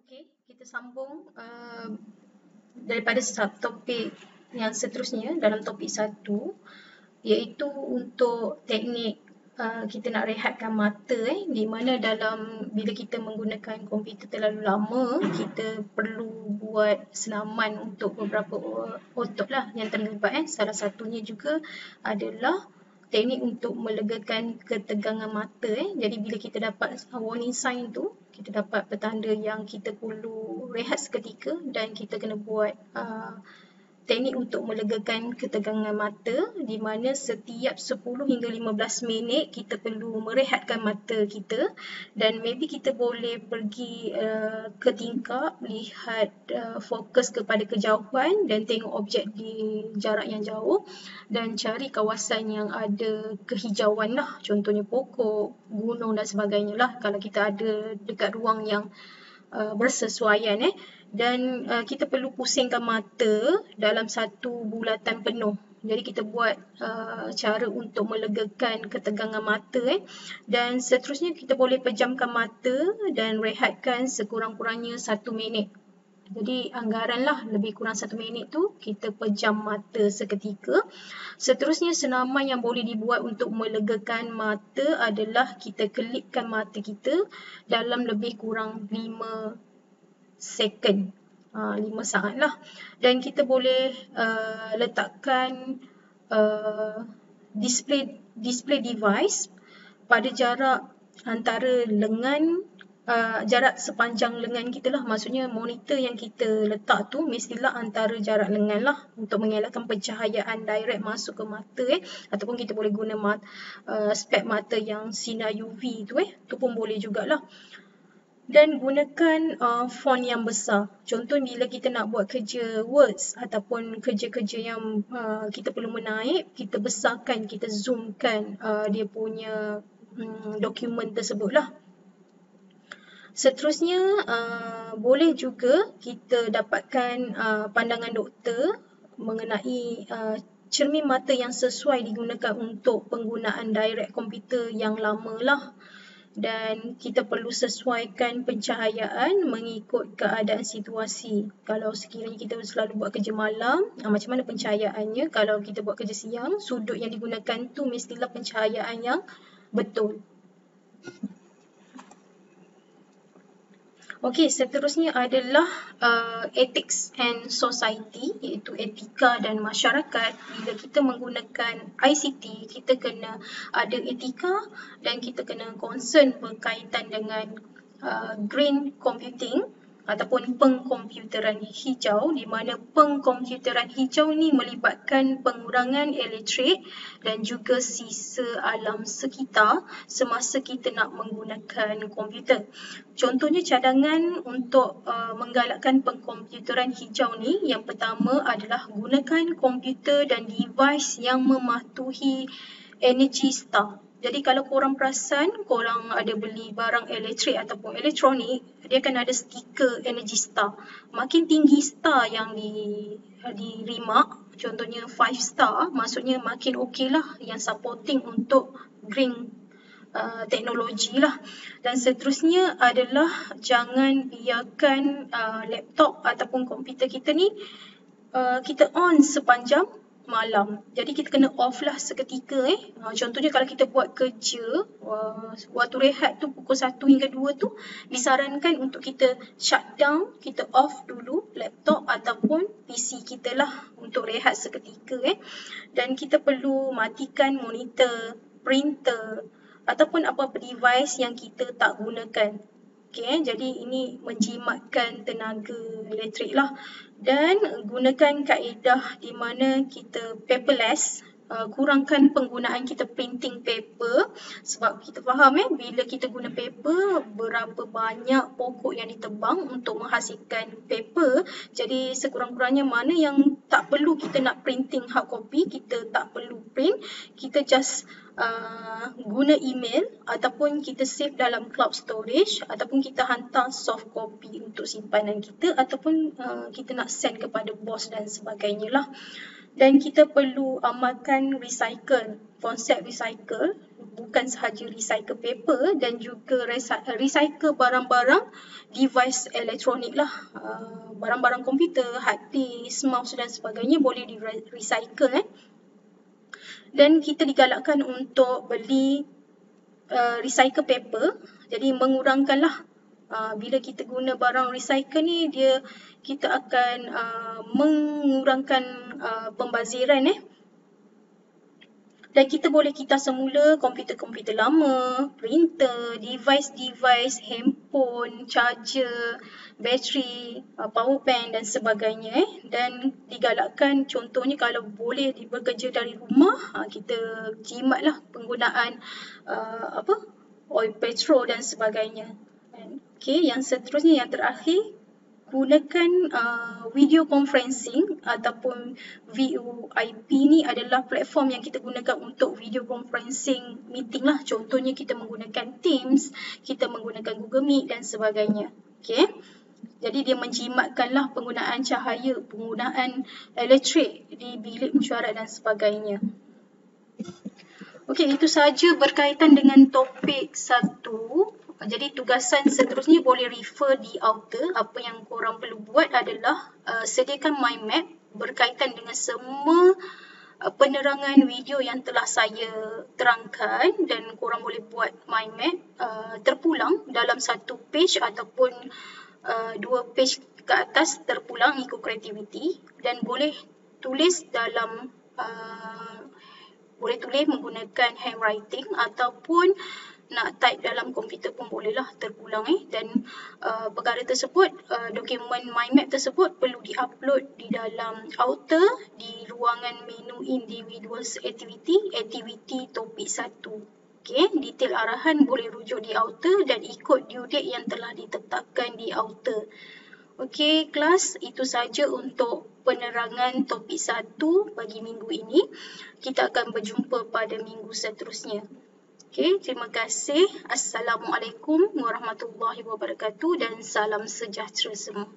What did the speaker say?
Okey, kita sambung daripada subtopik yang seterusnya dalam topik 1, iaitu untuk teknik kita nak rehatkan mata di mana dalam bila kita menggunakan komputer terlalu lama, kita perlu buat senaman untuk beberapa otot lah yang terlibat. Salah satunya juga adalah teknik untuk melegakan ketegangan mata. Jadi bila kita dapat warning sign tu, kita dapat petanda yang kita perlu rehat seketika dan kita kena buat teknik untuk melegakan ketegangan mata di mana setiap 10 hingga 15 minit kita perlu merehatkan mata kita, dan maybe kita boleh pergi ke tingkap, lihat fokus kepada kejauhan dan tengok objek di jarak yang jauh dan cari kawasan yang ada kehijauan lah, contohnya pokok, gunung dan sebagainya lah kalau kita ada dekat ruang yang bersesuaian dan kita perlu pusingkan mata dalam satu bulatan penuh. Jadi kita buat cara untuk melegakan ketegangan mata dan seterusnya kita boleh pejamkan mata dan rehatkan sekurang-kurangnya 1 minit. Jadi anggaran lah lebih kurang 1 minit tu kita pejam mata seketika. Seterusnya senaman yang boleh dibuat untuk melegakan mata adalah kita kelipkan mata kita dalam lebih kurang 5 second, 5 saat lah. Dan kita boleh letakkan display device pada jarak antara lengan, jarak sepanjang lengan kita lah, maksudnya monitor yang kita letak tu mestilah antara jarak lengan lah untuk mengelakkan pencahayaan direct masuk ke mata ataupun kita boleh guna spek mata yang sinar UV tu pun boleh jugalah. Dan gunakan font yang besar. Contoh bila kita nak buat kerja words ataupun kerja-kerja yang kita perlu menaip, kita besarkan, kita zoomkan dia punya dokumen tersebut lah. Seterusnya boleh juga kita dapatkan pandangan doktor mengenai cermin mata yang sesuai digunakan untuk penggunaan direct komputer yang lama lah. Dan kita perlu sesuaikan pencahayaan mengikut keadaan situasi. Kalau sekiranya kita selalu buat kerja malam, macam mana pencahayaannya? Kalau kita buat kerja siang, sudut yang digunakan tu mestilah pencahayaan yang betul. Okey, seterusnya adalah ethics and society, iaitu etika dan masyarakat. Bila kita menggunakan ICT, kita kena ada etika dan kita kena concern berkaitan dengan green computing ataupun pengkomputeran hijau, di mana pengkomputeran hijau ni melibatkan pengurangan elektrik dan juga sisa alam sekitar semasa kita nak menggunakan komputer. Contohnya cadangan untuk menggalakkan pengkomputeran hijau ni, yang pertama adalah gunakan komputer dan device yang mematuhi Energy Star. Jadi kalau korang perasan, korang ada beli barang elektrik ataupun elektronik, dia akan ada stiker Energy Star. Makin tinggi star yang di remark, contohnya 5 star, maksudnya makin okey lah yang supporting untuk green teknologi lah. Dan seterusnya adalah jangan biarkan laptop ataupun komputer kita ni kita on sepanjang malam. Jadi kita kena off lah seketika. Contohnya kalau kita buat kerja, waktu rehat tu pukul 1 hingga 2 tu disarankan untuk kita shut down, kita off dulu laptop ataupun PC kita lah untuk rehat seketika. Dan kita perlu matikan monitor, printer ataupun apa-apa device yang kita tak gunakan. Okay, jadi ini menjimatkan tenaga elektrik lah. Dan gunakan kaedah di mana kita paperless, kurangkan penggunaan kita printing paper, sebab kita faham bila kita guna paper, berapa banyak pokok yang ditebang untuk menghasilkan paper. Jadi sekurang-kurangnya mana yang tak perlu kita nak printing hard copy, kita tak perlu print, kita just guna email ataupun kita save dalam cloud storage ataupun kita hantar soft copy untuk simpanan kita ataupun kita nak send kepada bos dan sebagainya lah. Dan kita perlu amalkan recycle, konsep recycle bukan sahaja recycle paper dan juga recycle barang-barang device elektronik lah. Barang-barang komputer, hard disk, mouse dan sebagainya boleh di recycle. Dan kita digalakkan untuk beli recycle paper, jadi mengurangkanlah bila kita guna barang recycle ni, kita akan mengurangkan pembaziran. Dan kita boleh kitas semula komputer-komputer lama, printer, device, handphone, charger, bateri, power bank dan sebagainya. Dan digalakkan contohnya kalau boleh bekerja dari rumah, kita jimatlah penggunaan oil petrol dan sebagainya. Okey, yang seterusnya, yang terakhir, gunakan video conferencing ataupun VoIP ni adalah platform yang kita gunakan untuk video conferencing meeting lah. Contohnya kita menggunakan Teams, kita menggunakan Google Meet dan sebagainya. Okey. Jadi dia menjimatkanlah penggunaan cahaya, penggunaan elektrik di bilik mesyuarat dan sebagainya. Okey, itu sahaja berkaitan dengan topik 1. Jadi tugasan seterusnya boleh refer di outer. Apa yang korang perlu buat adalah sediakan mind map berkaitan dengan semua penerangan video yang telah saya terangkan, dan korang boleh buat mind map terpulang dalam satu page ataupun 2 page ke atas terpulang ikut kreativiti, dan boleh tulis dalam boleh tulis menggunakan handwriting ataupun nak type dalam komputer pun bolehlah terpulang. Dan perkara tersebut, dokumen mind map tersebut perlu diupload di dalam outer di ruangan menu individuals activity topik 1. Okey, detail arahan boleh rujuk di outer dan ikut due date yang telah ditetapkan di outer. Okey, kelas, itu saja untuk penerangan topik 1 bagi minggu ini. Kita akan berjumpa pada minggu seterusnya. Okey, terima kasih. Assalamualaikum warahmatullahi wabarakatuh dan salam sejahtera semua.